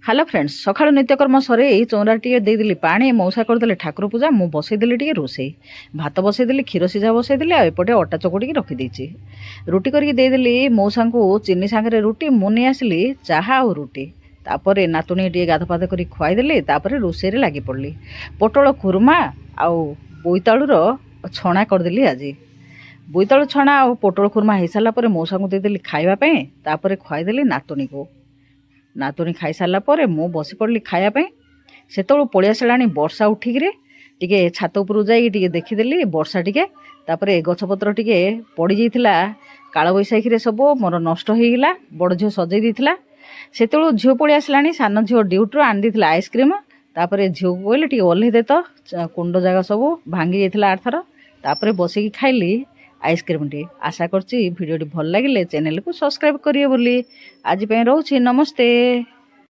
Hello friends सकाळु नित्यकर्म सरे चौरा टे देदेली पानी मौसा करदे ठाकुर पूजा मु बसईदेली टे रोसे भात बसईदेली क्षीर सीझा बसईदेली आएपटे अटा चकुड़ी रखीदे रुटी करके देदेली मौसा को चीनी सांगे रुटी मुनी आसली चाहा और रुटी तापर नातुणी टे गाधपाध कर खुआईदेली रोषे लगी पड़ली पोटल खुरमा आउ बोईतालुर छणा करदेली आज बोईतालु छणा आ पोटल खुरमा हो सारापर मौसा को देदेली खावाई तापर खुआईदेली नातुणी को नातुणी खाई सारा पर मु बसी पड़ली खायापी से पलि आसला वर्षा उठिकी टे छात उपरू जाइए देखीदेली वर्षा टे तापर गछपत्र टे पड़ जाइला काल बैशाखी सब मोर नष्ट होगा बड़ झील सजई देता से झील पलि आसला सान झील ड्यूटी आनी आइसक्रीम तापर झील को कहले टे ओह्लई दे तो कुंड जगह सब भांगी जाता आरथर तापर बसिकी खाइली आइसक्रीम टी आशा करची भिडियो भल लगे चैनल को सब्सक्राइब करिए बोली आज रोचे नमस्ते।